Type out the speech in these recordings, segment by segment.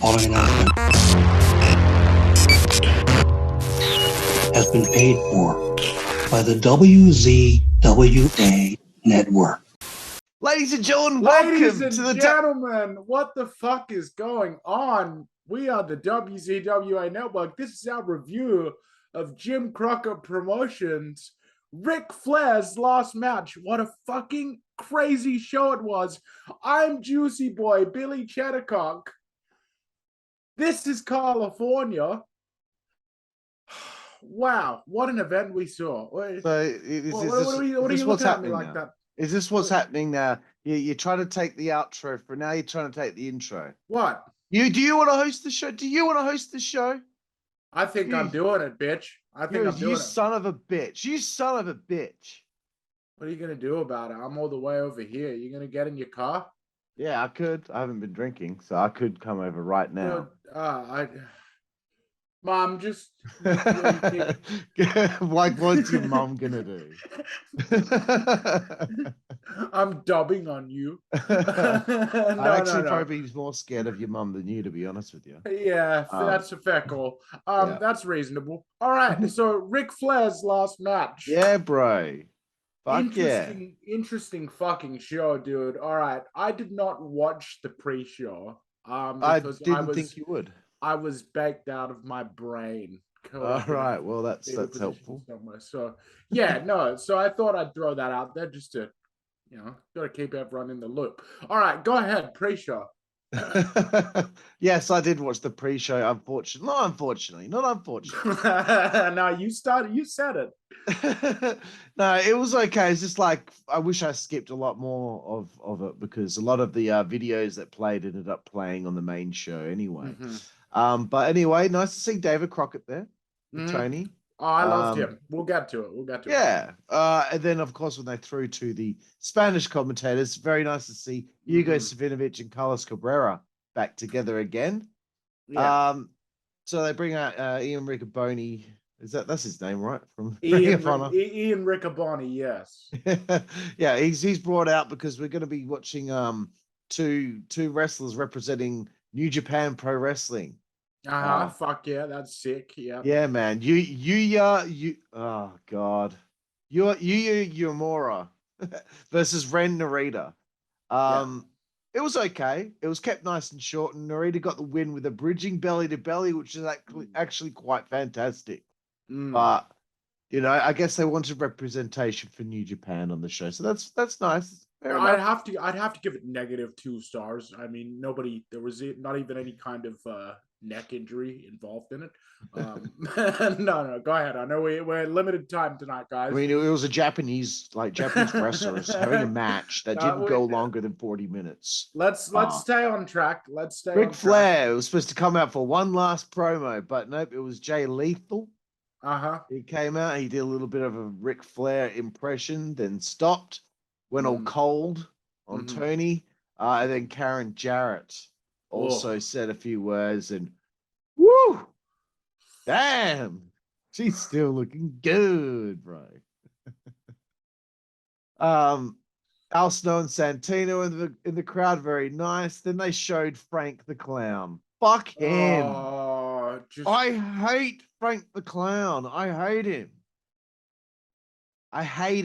following announcement has been paid for by the WZWA Network. Ladies and gentlemen, Ladies welcome and to the gentlemen, what the fuck is going on? We are the WZWA Network. This is our review of Jim Crockett Promotions. Ric Flair's last match. What a fucking crazy show it was. I'm Jooseyboy, Billy Cheddarcock. This is Karlifornia. Wow, what an event we saw. So What are you looking at me like that? Is this what's happening now? You're trying to take the outro for now. You're trying to take the intro. What? Do you want to host the show? Do you want to host the show? I think I'm doing it, bitch. I'm doing You it. son of a bitch. You son of a bitch. What are you going to do about it? I'm all the way over here. You going to get in your car? Yeah, I could. I haven't been drinking, so I could come over right now. Mom, just... What's your mom going to do? I'm dubbing on you. I'd actually probably be more scared of your mum than you, to be honest with you. Yeah, that's a fair call. That's reasonable. All right, so Ric Flair's last match. Yeah, bro. Fuck Interesting fucking show, dude. All right, I did not watch the pre-show. I didn't think you would. I was baked out of my brain. All right, well, that's helpful. Somewhere. So, yeah, no, so I thought I'd throw that out there just to, got to keep everyone in the loop. All right, go ahead, pre-show. Yes, I did watch the pre-show. Not unfortunately. No, you said it. No, it was okay. It's just like I wish I skipped a lot more of it because a lot of the videos that played ended up playing on the main show anyway. But anyway, nice to see David Crockett there, Tony. Oh, I loved him. We'll get to it. Yeah. And then, of course, when they threw to the Spanish commentators, very nice to see Hugo Savinovich and Carlos Cabrera back together again. Yeah. So they bring out Ian Riccaboni. That's his name, right? From Ian Riccaboni, yes. Yeah, he's brought out because we're going to be watching two wrestlers representing New Japan Pro Wrestling. Fuck yeah, that's sick. Yeah. Yeah, man. Yuya, oh god. Yuya Uemura versus Ren Narita. It was okay. It was kept nice and short, and Narita got the win with a bridging belly to belly, which is actually quite fantastic. But I guess they wanted representation for New Japan on the show, so that's nice. I'd have to give it -2 stars. I mean, there was not even any kind of neck injury involved in it. No, go ahead. I know we're limited time tonight, guys. I mean, it was a Japanese wrestlers having a match that didn't go longer than 40 minutes. Let's stay on track. Ric Flair was supposed to come out for one last promo, but nope, it was Jay Lethal. He came out, he did a little bit of a Ric Flair impression, then stopped, went all cold on Tony, and then Karen Jarrett also said a few words, and woo, damn, she's still looking good, bro. Al Snow and Santino in the crowd, very nice. Then they showed Frank the Clown. Fuck him. I hate Frank the Clown. I hate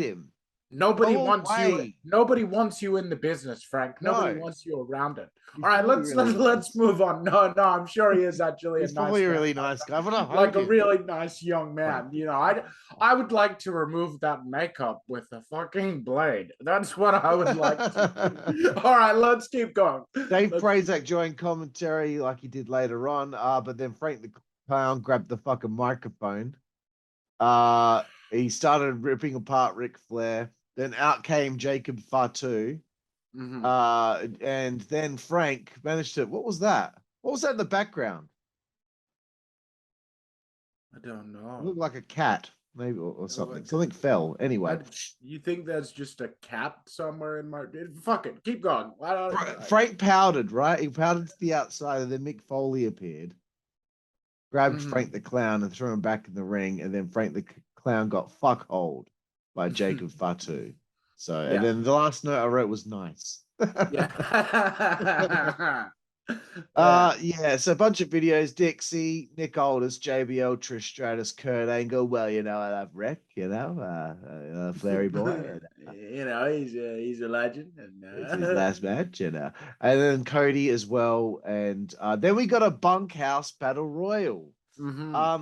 him. Nobody wants you. Nobody wants you in the business, Frank. Nobody wants you around it. All right, let's move on. No, I'm sure he is actually He's probably a really nice guy, but like a really nice young man. I would like to remove that makeup with a fucking blade. That's what I would like to do. All right, let's keep going. Dave Prazak joined commentary like he did later on, but then Frank the Clown grabbed the fucking microphone. He started ripping apart Ric Flair. Then out came Jacob Fatu. And then Frank managed to... What was that? What was that in the background? I don't know. It looked like a cat, maybe, or something. Something fell. Anyway. You think there's just a cat somewhere in my... Fuck it. Keep going. Frank powdered, right? He powdered to the outside, and then Mick Foley appeared. Grabbed Frank the Clown and threw him back in the ring, and then Frank the Clown got fuckholed by Jacob Fatu. So, and then the last note I wrote was nice. Yeah. Yeah, so a bunch of videos, Dixie, Nick Aldis, JBL, Trish Stratus, Kurt Angle. Well, I love Rick, Flary boy. He's a legend. And, It's his last match, and then Cody as well. And then we got a Bunkhouse Battle Royal.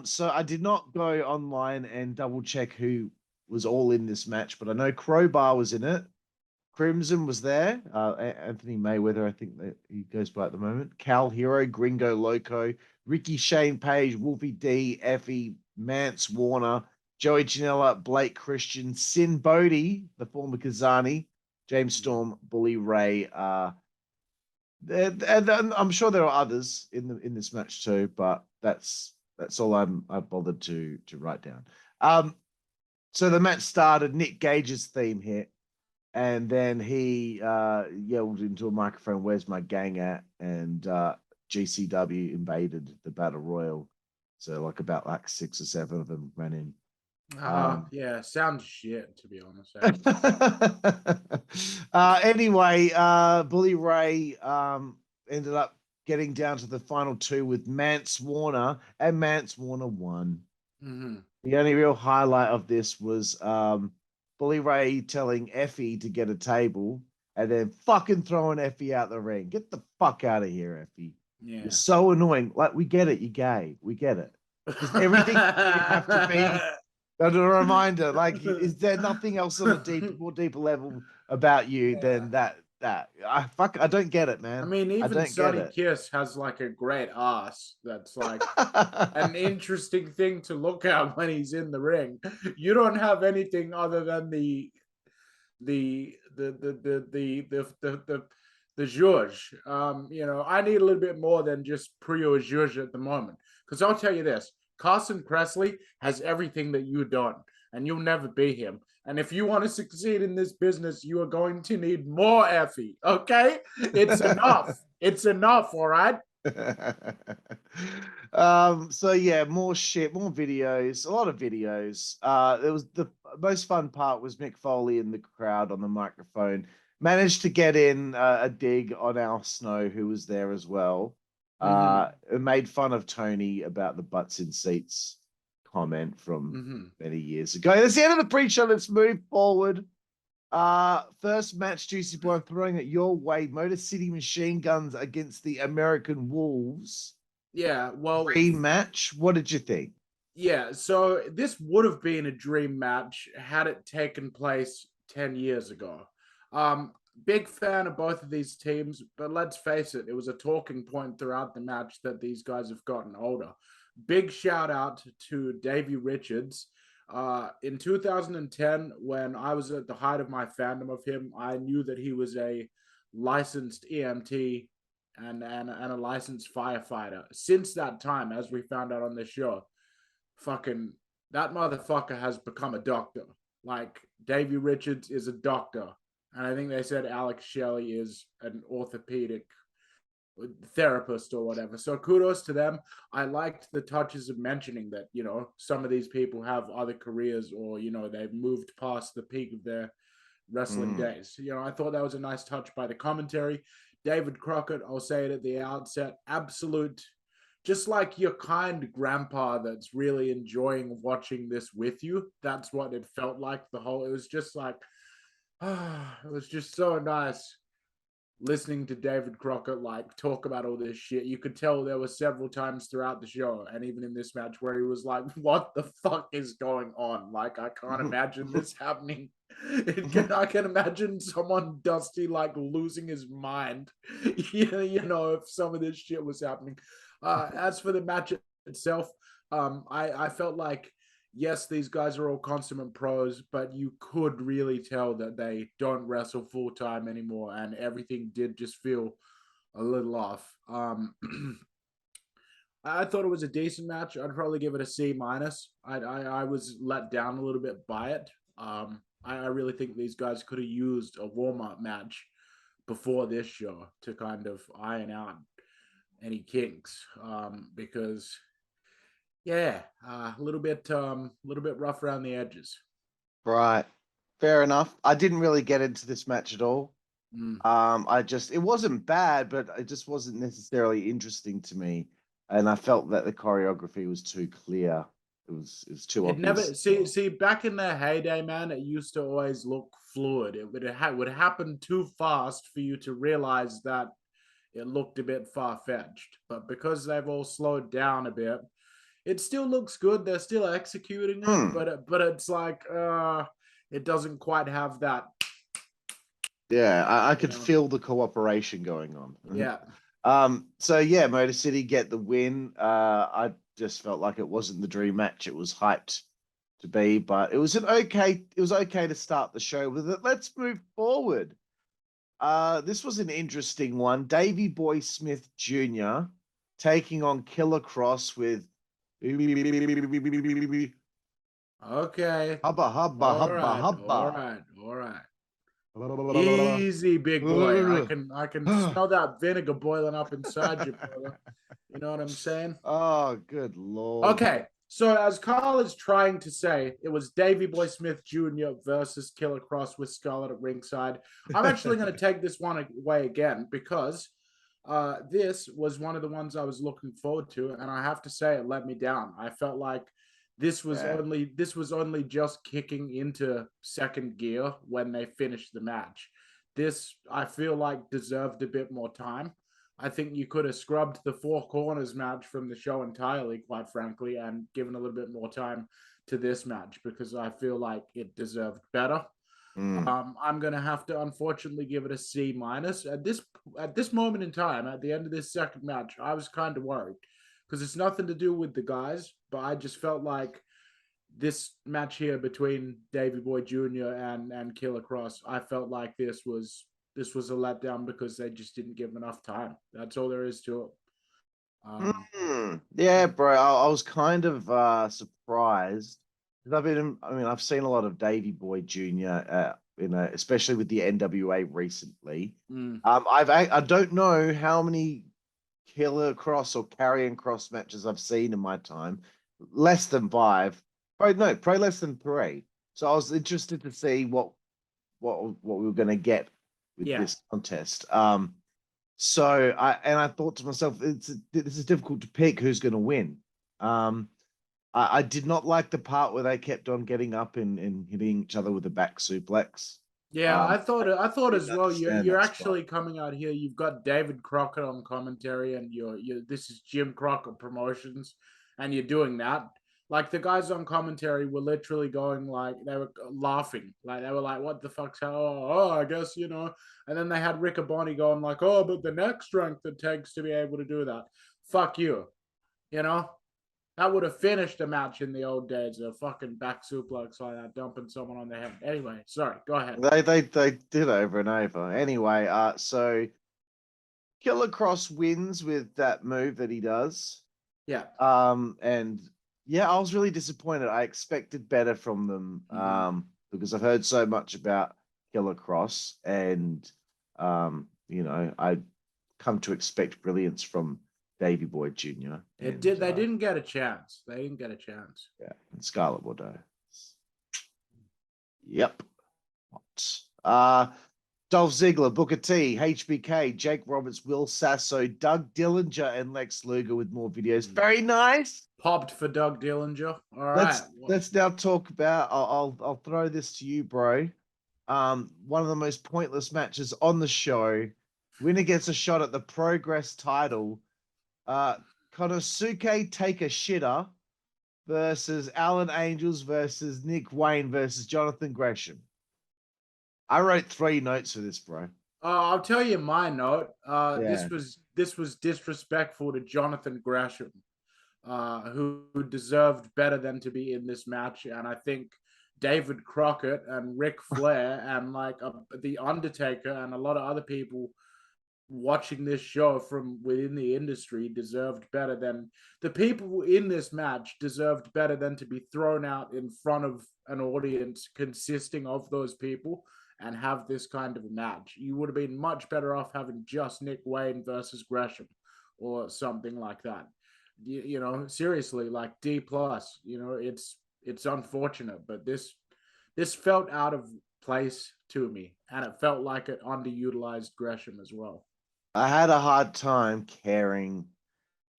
So I did not go online and double check who was all in this match, but I know Crowbar was in it. Crimson was there. Anthony Mayweather, I think that he goes by at the moment. Cal Hero, Gringo Loco, Ricky Shane Page, Wolfie D, Effie, Mance Warner, Joey Janela, Blake Christian, Sin Bodie, the former Kazani, James Storm, Bully Ray. And I'm sure there are others in this match too, but that's all I bothered to write down. So the match started. Nick Gage's theme hit. And then he yelled into a microphone, "Where's my gang at?" And GCW invaded the Battle Royal. So about 6 or 7 of them ran in. Yeah, sounds shit, to be honest. Anyway, Bully Ray ended up getting down to the final 2 with Mance Warner, and Mance Warner won. The only real highlight of this was Bully Ray telling Effie to get a table and then fucking throwing Effie out the ring. Get the fuck out of here, Effie. Yeah. You're so annoying. Like, we get it. You're gay. We get it. Just everything you have to be. A reminder, like, is there nothing else on a more deeper level about you than that? I don't get it, man. I mean, even Sonny Kiss has like a great ass. That's like an interesting thing to look at when he's in the ring. You don't have anything other than the zhuzh. I need a little bit more than just pure zhuzh at the moment. Because I'll tell you this. Carson Kressley has everything that you don't, and you'll never be him. And if you want to succeed in this business, you are going to need more Effie, okay? It's enough. It's enough, all right? So yeah, more shit, more videos, a lot of videos. It was the most fun part was Mick Foley in the crowd on the microphone. Managed to get in a dig on Al Snow, who was there as well. It made fun of Tony about the butts in seats comment from many years ago. That's the end of the pre-show. Let's move forward. First match, Jooseyboy, I'm throwing it your way. Motor City Machine Guns against the American Wolves. Yeah, well, dream match. What did you think? Yeah, so this would have been a dream match had it taken place 10 years ago. Big fan of both of these teams, but let's face it, it was a talking point throughout the match that these guys have gotten older. Big shout out to Davey Richards. In 2010, when I was at the height of my fandom of him, I knew that he was a licensed EMT and a licensed firefighter. Since that time, as we found out on this show, fucking that motherfucker has become a doctor. Like, Davey Richards is a doctor. And I think they said Alex Shelley is an orthopedic therapist or whatever. So kudos to them. I liked the touches of mentioning that, some of these people have other careers or, they've moved past the peak of their wrestling days. I thought that was a nice touch by the commentary. David Crockett, I'll say it at the outset, absolute, just like your kind grandpa that's really enjoying watching this with you. That's what it felt like. It was just like, it was just so nice listening to David Crockett talk about all this shit. You could tell there were several times throughout the show and even in this match where he was like, what the fuck is going on? I can't imagine this happening. I can imagine someone Dusty losing his mind, if some of this shit was happening. As for the match itself, I felt like, yes, these guys are all consummate pros, but you could really tell that they don't wrestle full time anymore, and everything did just feel a little off. I thought it was a decent match. I'd probably give it a C-. I was let down a little bit by it. I really think these guys could have used a warm-up match before this show to kind of iron out any kinks, because a little bit rough around the edges. Right. Fair enough. I didn't really get into this match at all. It wasn't bad, but it just wasn't necessarily interesting to me. And I felt that the choreography was too clear. It was too It never obvious. see back in their heyday, man. It used to always look fluid. It would happen too fast for you to realize that it looked a bit far-fetched. But because they've all slowed down a bit, it still looks good. They're still executing it, but it's like it doesn't quite have that. Yeah, I could feel the cooperation going on. Yeah. So yeah, Motor City get the win. I just felt like it wasn't the dream match it was hyped to be, but it was okay to start the show with it. Let's move forward. This was an interesting one. Davey Boy Smith Jr. taking on Killer Kross with Okay. hubba. All right. Easy, big boy. I can smell that vinegar boiling up inside you, brother. You know what I'm saying? Oh, good Lord. Okay. So as Carl is trying to say, it was Davey Boy Smith Jr. versus Killer Kross with Scarlett at ringside. I'm actually going to take this one away again because this was one of the ones I was looking forward to, and I have to say it let me down. I felt like this was only just kicking into second gear when they finished the match. This, I feel like, deserved a bit more time. I think you could have scrubbed the Four Corners match from the show entirely, quite frankly, and given a little bit more time to this match because I feel like it deserved better. I'm gonna have to unfortunately give it a C minus at this moment in time. At the end of this second match, I was kind of worried because it's nothing to do with the guys, but I just felt like this match here between Davey Boy Jr. and Killer Kross, I felt like this was a letdown because they just didn't give enough time. That's all there is to it. Yeah, bro. I was kind of surprised. I've seen a lot of Davey Boy Jr. Especially with the NWA recently. I don't know how many Killer Kross or Karrion Kross matches I've seen in my time. Less than 5. Probably less than 3. So I was interested to see what we were going to get with this contest. So I thought to myself, this is difficult to pick who's going to win. I did not like the part where they kept on getting up and hitting each other with a back suplex. Yeah, I thought as well. You're actually coming out here. You've got David Crockett on commentary, and this is Jim Crockett Promotions, and you're doing that. Like the guys on commentary were literally going like they were laughing, like they were like, "What the fuck's I guess you know." And then they had Riccaboni going like, "Oh, but the neck strength it takes to be able to do that." Fuck you, you know. That would have finished a match in the old days. A fucking back suplex like that, dumping someone on the head. Anyway, sorry, go ahead. They did over and over. Anyway, so Killer Kross wins with that move that he does. Yeah. And yeah, I was really disappointed. I expected better from them. Because I've heard so much about Killer Kross, and I come to expect brilliance from Davey Boy Jr. They didn't get a chance. They didn't get a chance. Yeah, and Scarlett Bordeaux. Yep. Dolph Ziggler, Booker T, HBK, Jake Roberts, Will Sasso, Doug Dillinger, and Lex Luger with more videos. Very nice. Popped for Doug Dillinger. All right. Let's now talk about. I'll throw this to you, bro. One of the most pointless matches on the show. Winner gets a shot at the Progress title. Konosuke Takeshita versus Alan Angels versus Nick Wayne versus Jonathan Gresham. I wrote 3 notes for this, bro. I'll tell you my note. This was disrespectful to Jonathan Gresham, who deserved better than to be in this match. And I think David Crockett and Ric Flair and like the Undertaker and a lot of other people watching this show from within the industry deserved better than the people in this match deserved better than to be thrown out in front of an audience consisting of those people and have this kind of a match. You would have been much better off having just Nick Wayne versus Gresham or something like that. You know, seriously, like D+, you know, it's unfortunate, but this felt out of place to me, and it felt like it underutilized Gresham as well. I had a hard time caring,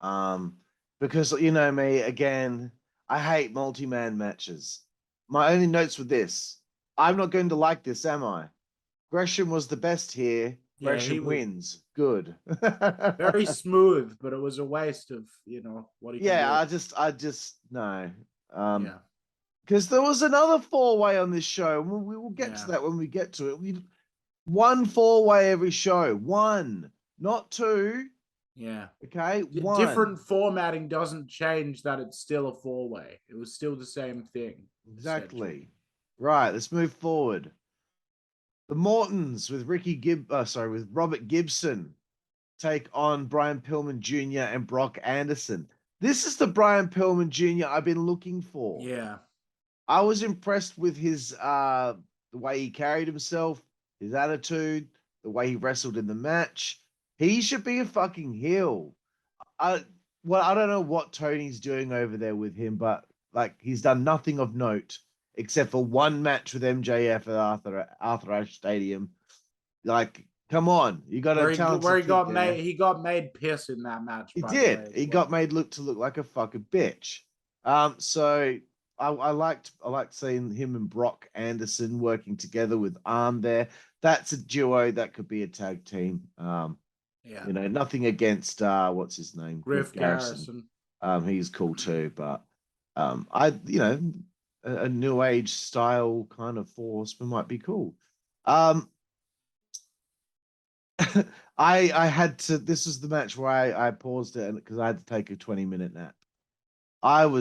because you know me again. I hate multi-man matches. My only notes were this: I'm not going to like this, am I? Gresham was the best here. Yeah, Gresham wins. Good. Very smooth, but it was a waste of what he can do. I just no. Yeah. Because there was another four-way on this show. We will get to that when we get to it. One four-way every show. One, not two. Yeah. Okay. One. Different formatting doesn't change that it's still a four-way. It was still the same thing. Exactly. Right. Let's move forward. The Mortons with with Robert Gibson take on Brian Pillman Jr. and Brock Anderson. This is the Brian Pillman Jr. I've been looking for. Yeah. I was impressed with his the way he carried himself, his attitude, the way he wrestled in the match. He should be a fucking heel. I don't know what Tony's doing over there with him, but like he's done nothing of note except for one match with MJF at Arthur Ashe Stadium. Like, come on, you got a talented where he got kid made there. he got made piss in that match. He did. He got made look like a fucking bitch. So I liked seeing him and Brock Anderson working together with Arn there. That's a duo that could be a tag team. Yeah. You know, nothing against what's his name? Griff Garrison. He's cool too, but a new age style kind of force might be cool. I had to, this was the match where I paused it because I had to take a 20-minute nap. I've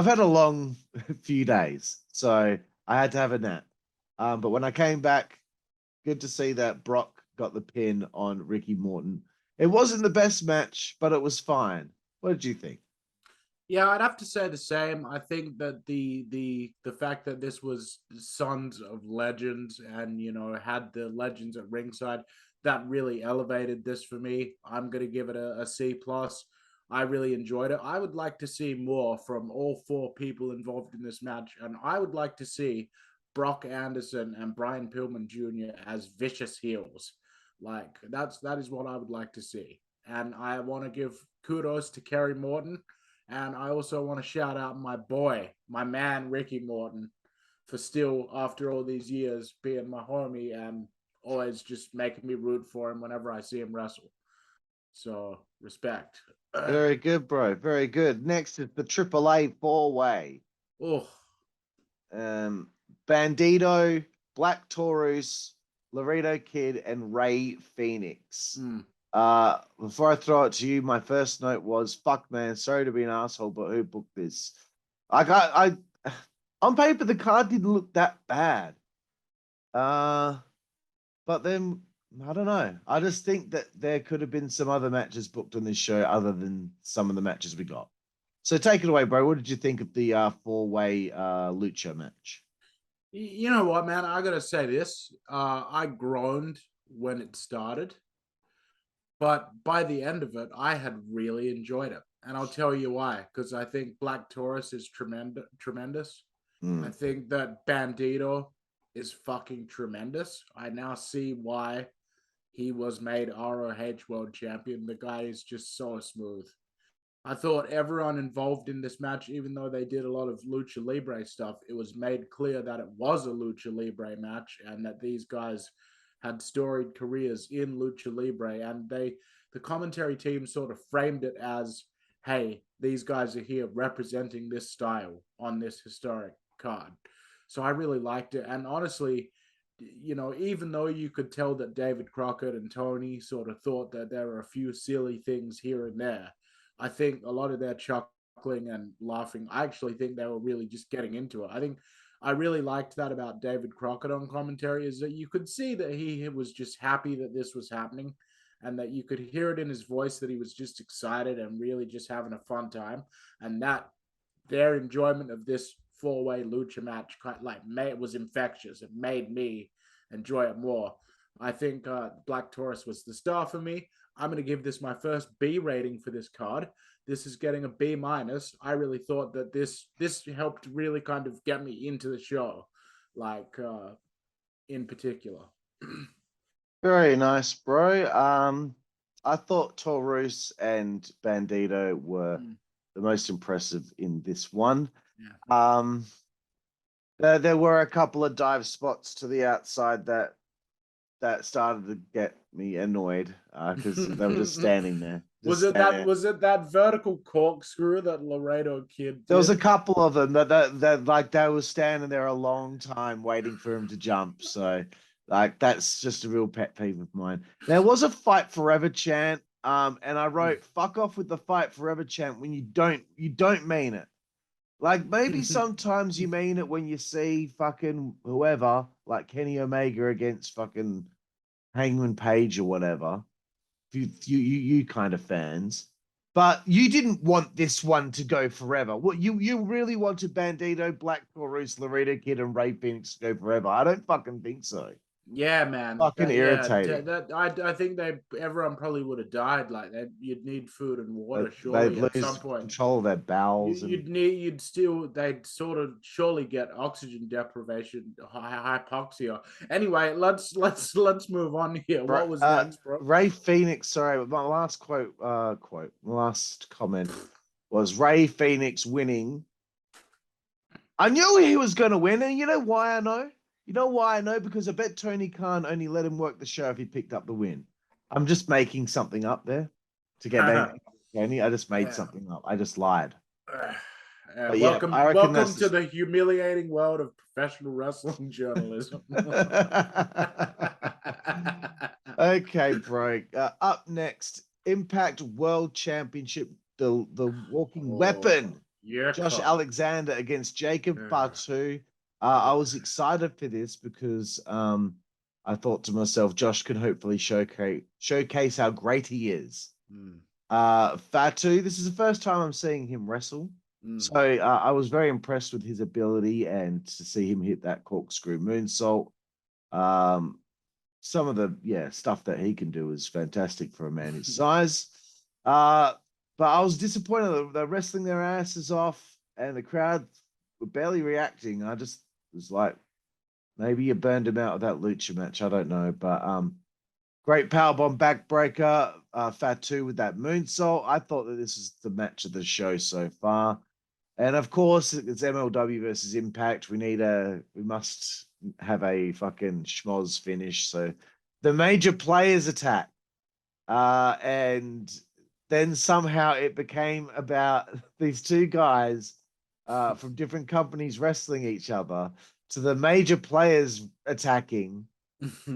had a long few days, so I had to have a nap. But when I came back, good to see that Brock got the pin on Ricky Morton. It wasn't the best match, but it was fine. What did you think? Yeah, I'd have to say the same. I think that the fact that this was Sons of Legends and had the legends at ringside, that really elevated this for me. I'm gonna give it a C plus. I really enjoyed it. I would like to see more from all four people involved in this match, and I would like to see Brock Anderson and Brian Pillman Jr. as vicious heels. Like that is what I would like to see. And I want to give kudos to Kerry Morton. And I also want to shout out my boy, my man, Ricky Morton, for still, after all these years, being my homie and always just making me root for him whenever I see him wrestle. So, respect. Very good, bro. Very good. Next is the AAA four-way. Oh. Bandido, Black Taurus, Laredo Kid, and Ray Fenix. Before I throw it to you, my first note was, fuck man, sorry to be an asshole, but who booked this? I on paper the card didn't look that bad. But then I don't know. I just think that there could have been some other matches booked on this show other than some of the matches we got. So take it away, bro. What did you think of the four-way lucha match? You know what, man? I gotta say this. I groaned when it started. But by the end of it, I had really enjoyed it. And I'll tell you why. Because I think Black Taurus is tremendous. I think that Bandido is fucking tremendous. I now see why he was made ROH World Champion. The guy is just so smooth. I thought everyone involved in this match, even though they did a lot of Lucha Libre stuff, it was made clear that it was a Lucha Libre match and that these guys had storied careers in Lucha Libre, and the commentary team sort of framed it as, hey, these guys are here representing this style on this historic card. So I really liked it. And honestly, even though you could tell that David Crockett and Tony sort of thought that there were a few silly things here and there, I think a lot of their chuckling and laughing, I actually think they were really just getting into it. I really liked that about David Crockett on commentary, is that you could see that he was just happy that this was happening and that you could hear it in his voice that he was just excited and really just having a fun time. And that their enjoyment of this four-way lucha match it was infectious. It made me enjoy it more. I think Black Taurus was the star for me. I'm going to give this my first B rating for this card. This is getting a B minus. I really thought that this helped really kind of get me into the show. in particular. Very nice, bro. I thought Taurus and Bandido were the most impressive in this one. Yeah. There were a couple of dive spots to the outside that started to get me annoyed because they were just standing there. Was it that vertical corkscrew that Laredo kid did? There was a couple of them that like they were standing there a long time waiting for him to jump. So like that's just a real pet peeve of mine. There was a fight forever chant. And I wrote fuck off with the fight forever chant when you don't mean it. Like maybe sometimes you mean it when you see fucking whoever, like Kenny Omega against fucking Hangman Page or whatever. You kind of fans. But you didn't want this one to go forever. What you really wanted Bandido, Black Taurus, Laredo Kid, and Ray Phoenix to go forever. I don't fucking think so. Yeah, man. Fucking irritating. I think everyone probably would have died. Like that, you'd need food and water surely at some point. Control of their bowels. They'd sort of surely get oxygen deprivation, hypoxia. Anyway, let's move on here. What was next, bro? Ray Phoenix. Sorry, my last last comment was Ray Phoenix winning. I knew he was going to win, and you know why I know? You know why I know? Because I bet Tony Khan only let him work the show if he picked up the win. I'm just making something up there to get Tony. I just made something up. I just lied. Welcome to the humiliating world of professional wrestling journalism. Okay, bro. Up next, Impact World Championship, the walking weapon. Yeah, Josh Alexander against Jacob Fatu. I was excited for this because I thought to myself, Josh could hopefully showcase how great he is. Fatu, this is the first time I'm seeing him wrestle. So I was very impressed with his ability and to see him hit that corkscrew moonsault. Some of the stuff that he can do is fantastic for a man his size. But I was disappointed. They're wrestling their asses off and the crowd were barely reacting. I just was like, maybe you burned him out of that lucha match. I don't know. But great powerbomb backbreaker. Fatu with that moonsault. I thought that this was the match of the show so far. And of course, it's MLW versus Impact. We must have a fucking schmoz finish. So the major players attack. And then somehow it became about these two guys from different companies wrestling each other to the major players attacking.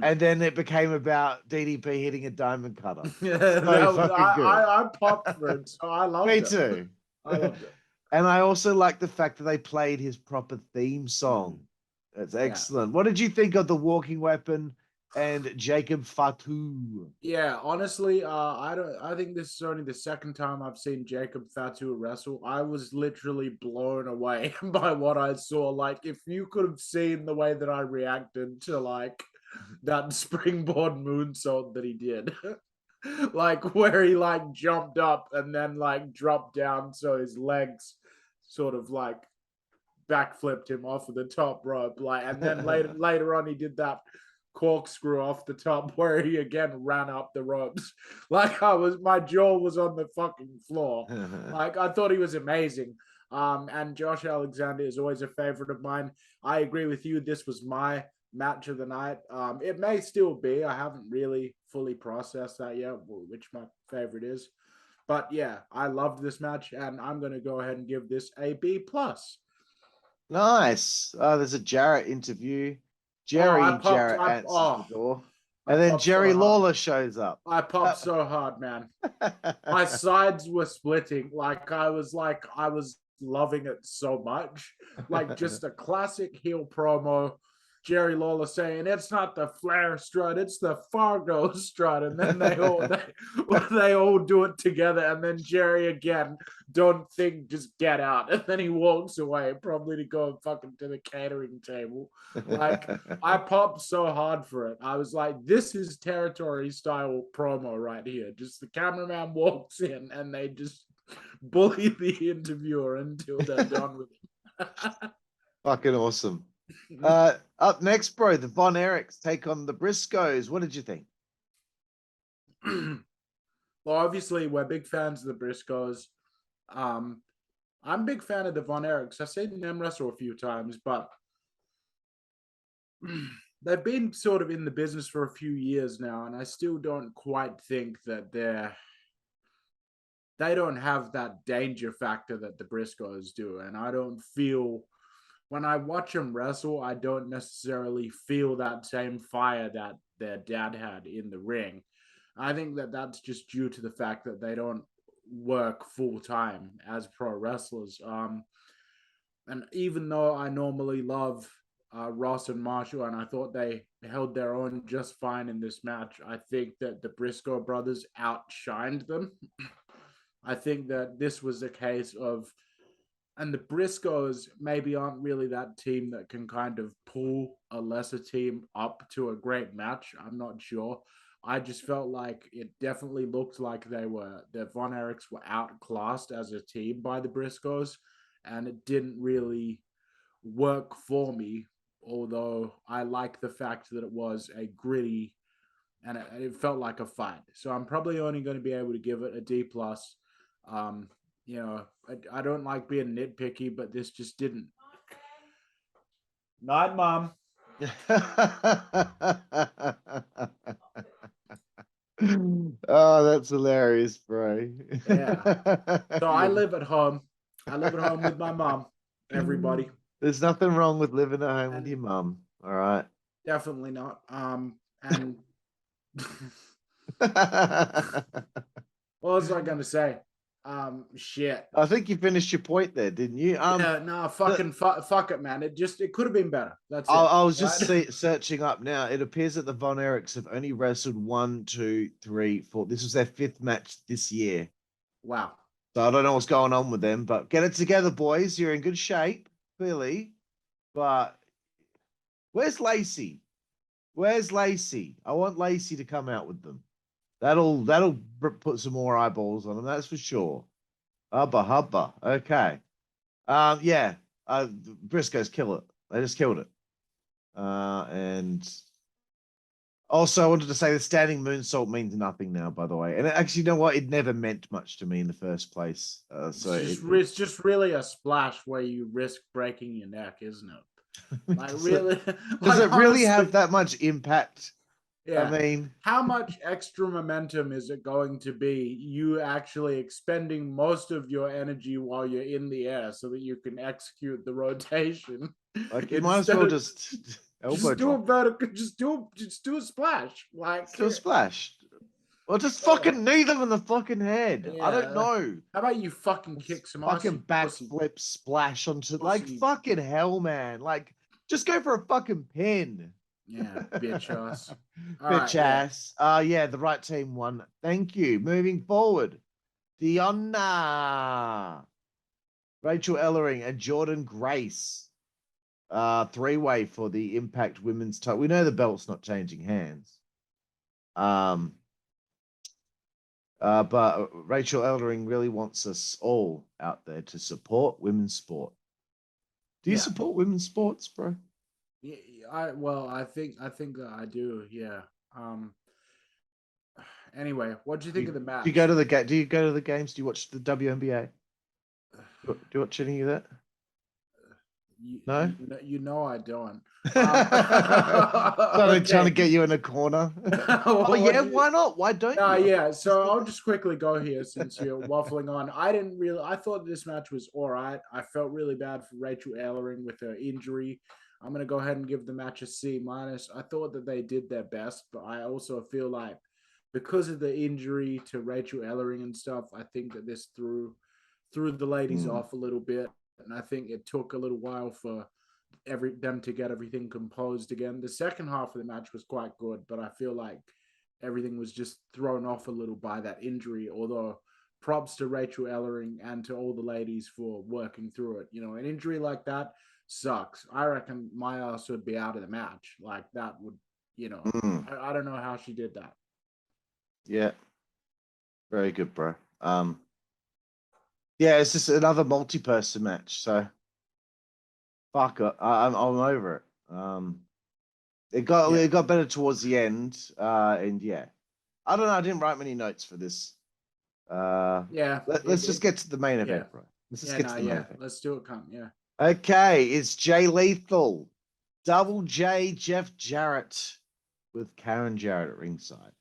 And then it became about DDP hitting a diamond cutter. I popped for it, so I loved it. Me too. I loved it. And I also like the fact that they played his proper theme song. That's excellent. What did you think of the walking weapon and Jacob Fatu? Yeah, honestly, I think this is only the second time I've seen Jacob Fatu wrestle. I was literally blown away by what I saw. Like, if you could have seen the way that I reacted to like that springboard moonsault that he did. Like where he like jumped up and then like dropped down so his legs sort of like backflipped him off of the top rope, like, and then later on he did that corkscrew off the top where he again ran up the ropes. Like my jaw was on the fucking floor. Like I thought he was amazing. And Josh Alexander is always a favorite of mine. I agree with you. This was my match of the night. It may still be. I haven't really fully processed that yet, which my favorite is. But yeah, I loved this match, and I'm going to go ahead and give this a B+. Nice. There's a Jarrett interview. Jarrett answers the door. And then Jerry Lawler shows up. I popped so hard, man. My sides were splitting. I was loving it so much. Like just a classic heel promo. Jerry Lawler saying it's not the Flair strut, it's the Fargo strut, and then they all do it together, and then Jerry again, don't think, just get out, and then he walks away, probably to go fucking to the catering table. Like I popped so hard for it. I was like, this is territory style promo right here. Just the cameraman walks in and they just bully the interviewer until they're done with it. Fucking awesome. Up next, bro, the Von Erichs take on the Briscoes. What did you think? Well, obviously, we're big fans of the Briscoes. I'm a big fan of the Von Erichs. I've seen them wrestle a few times, but they've been sort of in the business for a few years now, and I still don't quite think that they don't have that danger factor that the Briscoes do. And I don't feel, when I watch them wrestle, I don't necessarily feel that same fire that their dad had in the ring. I think that that's just due to the fact that they don't work full time as pro wrestlers. And even though I normally love Ross and Marshall, and I thought they held their own just fine in this match, I think that the Briscoe brothers outshined them. I think that this was a case of, and the Briscoes maybe aren't really that team that can kind of pull a lesser team up to a great match. I'm not sure. I just felt like it definitely looked like the Von Erichs were outclassed as a team by the Briscoes, and it didn't really work for me, although I like the fact that it was a gritty and it felt like a fight. So I'm probably only going to be able to give it a D+. You know, I don't like being nitpicky, but this just didn't. Night, Mom. Oh, that's hilarious, bro. Yeah. So I live at home. I live at home with my mom. Everybody. There's nothing wrong with living at home with your mom. All right. Definitely not. And what was I gonna say? Shit. I think you finished your point there, didn't you? Yeah, no, fuck it, man. It could have been better. That's it. I was just searching up now. It appears that the Von Erichs have only wrestled 1, 2, 3, 4. This was their 5th match this year. Wow. So I don't know what's going on with them, but get it together, boys. You're in good shape, clearly. But where's Lacey? Where's Lacey? I want Lacey to come out with them. That'll put some more eyeballs on them, that's for sure. Hubba. Okay. Yeah. Briscoes kill it. They just killed it. And also I wanted to say the standing moonsault means nothing now, by the way. And actually, you know what? It never meant much to me in the first place. So it's just really a splash where you risk breaking your neck, isn't it? Like really? Does it really have that much impact? Yeah. I mean, how much extra momentum is it going to be you actually expending most of your energy while you're in the air so that you can execute the rotation? Like you might as well just do a vertical, just do a splash. Like do a splash. Or just fucking knee them in the fucking head. Yeah. I don't know. How about you fucking kick some fucking backflip splash onto like fucking hell, man. Like just go for a fucking pin. Yeah, bitch ass. Bitch ass. Yeah, the right team won. Thank you. Moving forward. Deonna. Rachael Ellering and Jordynne Grace. 3-way for the Imapct women's title. We know the belt's not changing hands. But Rachael Ellering really wants us all out there to support women's sport. Do you support women's sports, bro? Yeah, I think that I do. Yeah. Anyway, what do you think of the match? Do you go to the Do you go to the games? Do you watch the WNBA? Do you watch any of that? No, you know I don't. Trying to get you in a corner. Oh yeah, why not? Why don't you? Yeah. So I'll just quickly go here since you're waffling on. I thought this match was all right. I felt really bad for Rachael Ellering with her injury. I'm gonna go ahead and give the match a C-. I thought that they did their best, but I also feel like because of the injury to Rachael Ellering and stuff, I think that this threw the ladies off a little bit. And I think it took a little while for them to get everything composed again. The second half of the match was quite good, but I feel like everything was just thrown off a little by that injury. Although props to Rachael Ellering and to all the ladies for working through it. You know, an injury like that sucks. I reckon my ass would be out of the match. Like that would, you know, I don't know how she did that. Yeah. Very good, bro. Yeah, it's just another multi-person match. So fuck it. I'm over it. It got better towards the end, and yeah, I don't know. I didn't write many notes for this. Let's just get to the main event, bro. Let's just get to the main event. Let's do it, cunt. Yeah. Okay, it's Jay Lethal, Double J, Jeff Jarrett, with Karen Jarrett at ringside.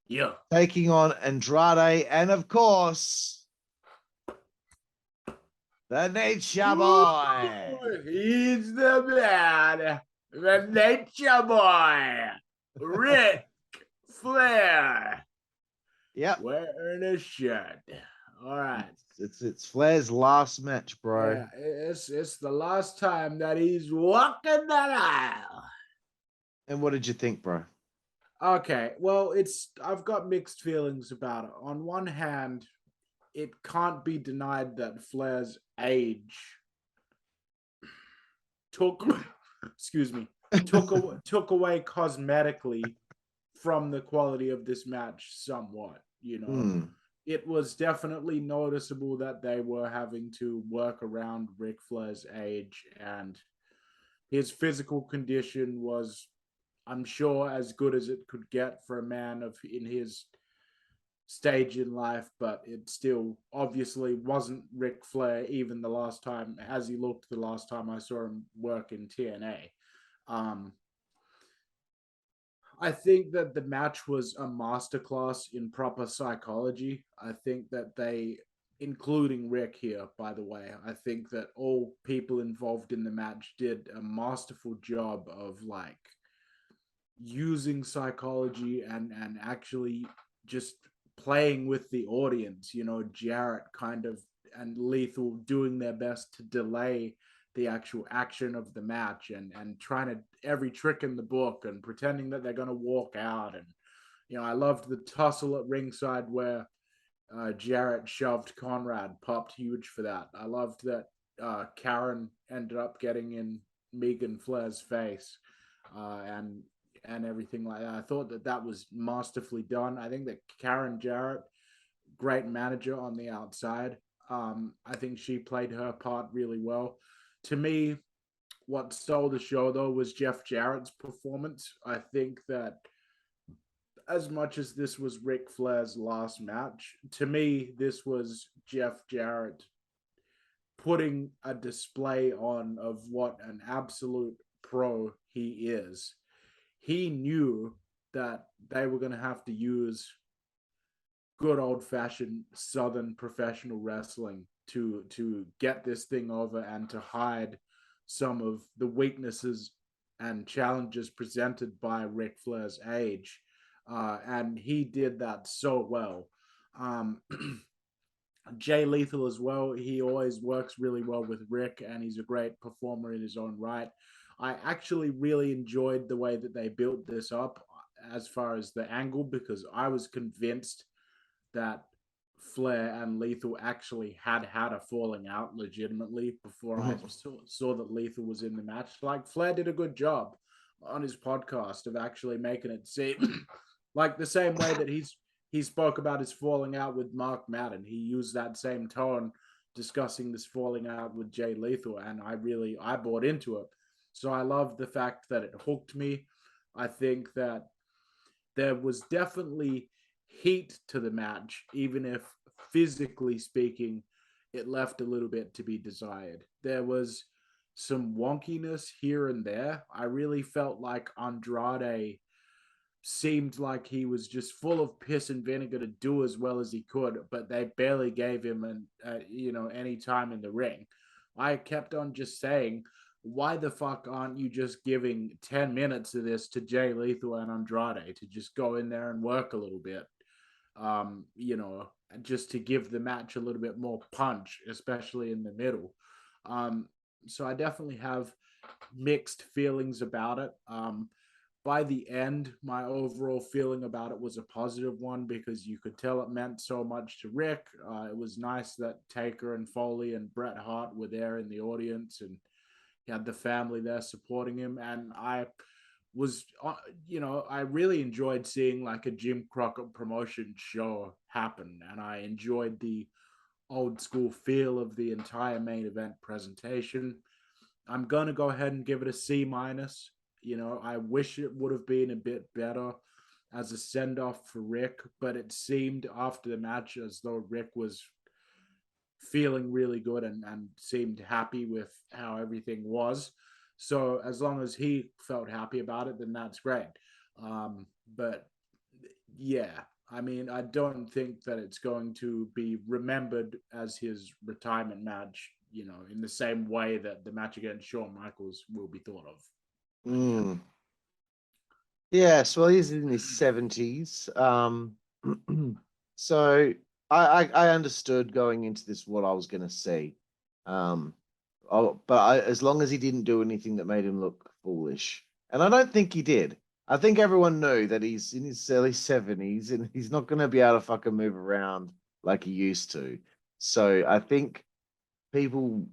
Yeah. Taking on Andrade, and of course, the Nature Boy. He's the man. The Nature Boy. Ric Flair. Yep. Wearing a shirt. All right. It's Flair's last match, bro. Yeah, it's the last time that he's walking that aisle. And what did you think, bro? Okay, well, I've got mixed feelings about it. On one hand, it can't be denied that Flair's age took away cosmetically from the quality of this match somewhat, you know. It was definitely noticeable that they were having to work around Ric Flair's age, and his physical condition was, I'm sure, as good as it could get for a man in his stage in life, but it still obviously wasn't Ric Flair even the last time, as he looked the last time I saw him work in TNA. I think that the match was a masterclass in proper psychology. I think that they, including Rick here, by the way, I think that all people involved in the match did a masterful job of like using psychology and actually just playing with the audience. You know, Jarrett kind of and Lethal doing their best to delay the actual action of the match and trying to every trick in the book and pretending that they're going to walk out. And, you know, I loved the tussle at ringside where Jarrett shoved Conrad, popped huge for that. I loved that Karen ended up getting in Megan Flair's face and everything like that. I thought that was masterfully done. I think that Karen Jarrett, great manager on the outside. I think she played her part really well. To me, what stole the show, though, was Jeff Jarrett's performance. I think that as much as this was Ric Flair's last match, to me, this was Jeff Jarrett putting a display on of what an absolute pro he is. He knew that they were going to have to use good old-fashioned Southern professional wrestling to get this thing over and to hide some of the weaknesses and challenges presented by Ric Flair's age. And he did that so well. Jay Lethal as well. He always works really well with Rick, and he's a great performer in his own right. I actually really enjoyed the way that they built this up as far as the angle, because I was convinced that Flair and Lethal actually had a falling out legitimately before I saw that Lethal was in the match. Like, Flair did a good job on his podcast of actually making it seem like the same way that he spoke about his falling out with Mark Madden. He used that same tone discussing this falling out with Jay Lethal, and I bought into it. So I love the fact that it hooked me. I think that there was definitely heat to the match, even if physically speaking, it left a little bit to be desired. There was some wonkiness here and there. I really felt like Andrade seemed like he was just full of piss and vinegar to do as well as he could, but they barely gave him any time in the ring. I kept on just saying, why the fuck aren't you just giving 10 minutes of this to Jay Lethal and Andrade to just go in there and work a little bit? Just to give the match a little bit more punch, especially in the middle. So I definitely have mixed feelings about it. By the end, my overall feeling about it was a positive one, because you could tell it meant so much to Rick. It was nice that Taker and Foley and Bret Hart were there in the audience, and he had the family there supporting him. And I was, I really enjoyed seeing like a Jim Crockett promotion show happen. And I enjoyed the old school feel of the entire main event presentation. I'm gonna go ahead and give it a C minus. You know, I wish it would have been a bit better as a send off for Rick, but it seemed after the match as though Rick was feeling really good and seemed happy with how everything was. So as long as he felt happy about it, then that's great. But yeah, I mean, I don't think that it's going to be remembered as his retirement match, you know, in the same way that the match against Shawn Michaels will be thought of. Mm. Yes, well, he's in his 70s. So I understood going into this what I was going to see. As long as he didn't do anything that made him look foolish, and I don't think he did. I think everyone knew that he's in his early 70s and he's not going to be able to fucking move around like he used to. So I think people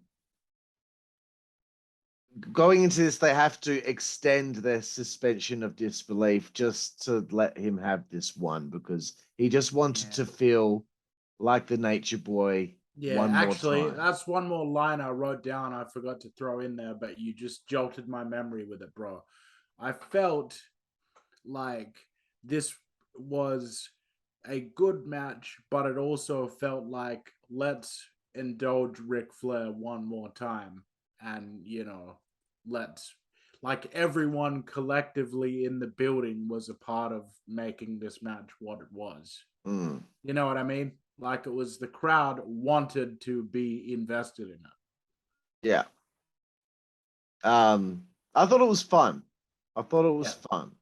going into this, they have to extend their suspension of disbelief just to let him have this one because he just wanted to feel like the Nature Boy. Yeah, actually, that's one more line I wrote down. I forgot to throw in there, but you just jolted my memory with it, bro. I felt like this was a good match, but it also felt like let's indulge Ric Flair one more time. And, you know, let's, like, everyone collectively in the building was a part of making this match what it was. Mm. You know what I mean? Like, it was the crowd wanted to be invested in it. Yeah. I thought it was fun. Fun.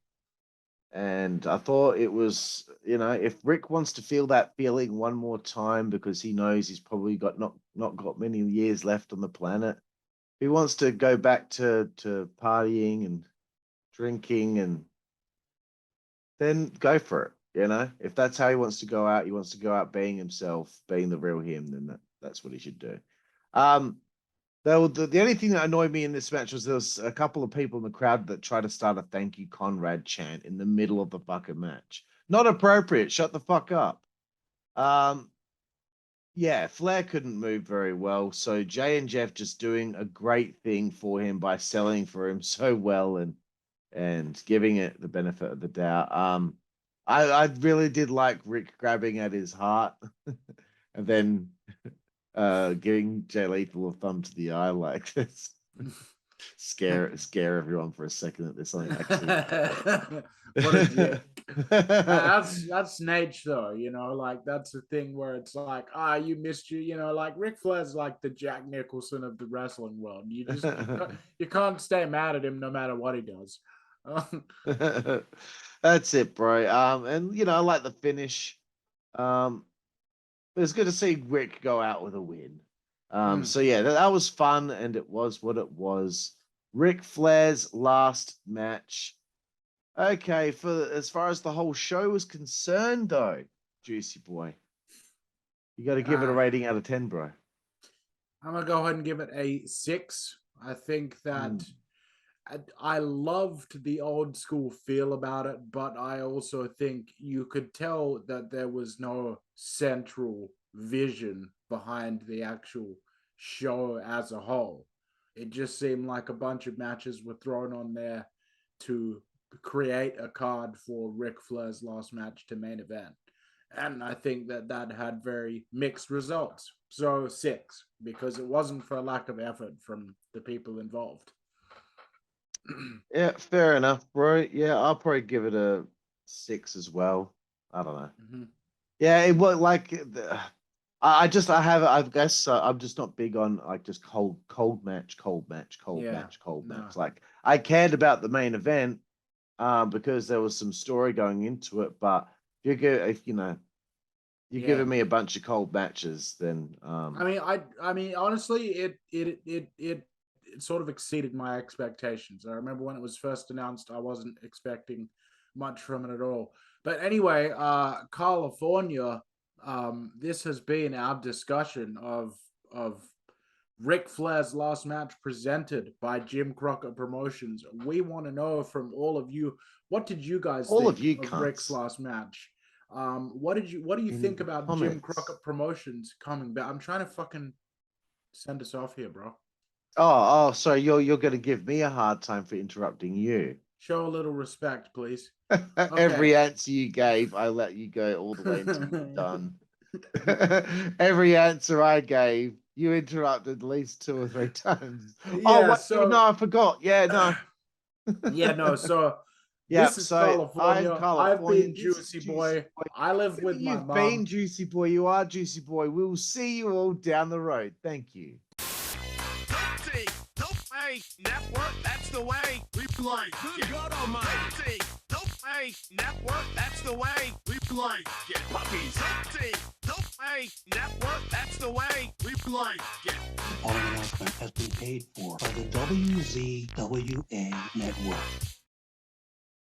And I thought it was, you know, if Rick wants to feel that feeling one more time because he knows he's probably got not got many years left on the planet, he wants to go back to partying and drinking, and then go for it. You know, if that's how he wants to go out, he wants to go out being himself, being the real him, then that's what he should do. The only thing that annoyed me in this match was there was a couple of people in the crowd that tried to start a "Thank you, Conrad" chant in the middle of the fucking match. Not appropriate. Shut the fuck up. Yeah, Flair couldn't move very well, so Jay and Jeff just doing a great thing for him by selling for him so well and giving it the benefit of the doubt. I really did like Rick grabbing at his heart and then giving Jay Lethal a thumb to the eye like this. scare everyone for a second that there's something actually. What a dick. That's Nate though, you know, like that's the thing where it's like, you missed you know, like Ric Flair's like the Jack Nicholson of the wrestling world. You just you can't stay mad at him no matter what he does. That's it, bro. And you know, I like the finish. It was good to see Rick go out with a win. So yeah, that was fun, and it was what it was. Ric Flair's last match. Okay, for as far as the whole show was concerned, though, Juicy Boy, you got to give it a rating out of 10, bro. I'm gonna go ahead and give it a 6. I think that I loved the old school feel about it, but I also think you could tell that there was no central vision behind the actual show as a whole. It just seemed like a bunch of matches were thrown on there to create a card for Ric Flair's last match to main event. And I think that had very mixed results. So 6, because it wasn't for a lack of effort from the people involved. Yeah, fair enough, bro. Yeah, I'll probably give it a 6 as well. I don't know. Yeah, it was like I guess I'm just not big on like just cold match. Like I cared about the main event because there was some story going into it, but if you know you're giving me a bunch of cold matches, then I mean honestly it sort of exceeded my expectations. I remember when it was first announced, I wasn't expecting much from it at all. But anyway, Karlifornia, this has been our discussion of Ric Flair's last match presented by Jim Crockett Promotions. We want to know from all of you, what did you guys think of Ric's last match? What do you think about Jim Crockett Promotions coming back? I'm trying to fucking send us off here, bro. Oh, so you're going to give me a hard time for interrupting you. Show a little respect, please. Every answer you gave, I let you go all the way until you're done. Every answer I gave, you interrupted at least 2 or 3 times. Yeah, no, I forgot. Yeah, no. Yeah, no. So Yeah, this is so California. I'm California. I've been This is Juicy Boy. I live with my You've mom. been Juicy Boy. You are Juicy Boy. We will see you all down the road. Thank you. Network, that's the way we play. Good God Almighty. Network, that's the way we play. Get puppies. Network, that's the way we play. Get. The following announcement has been paid for by the WZWA Network.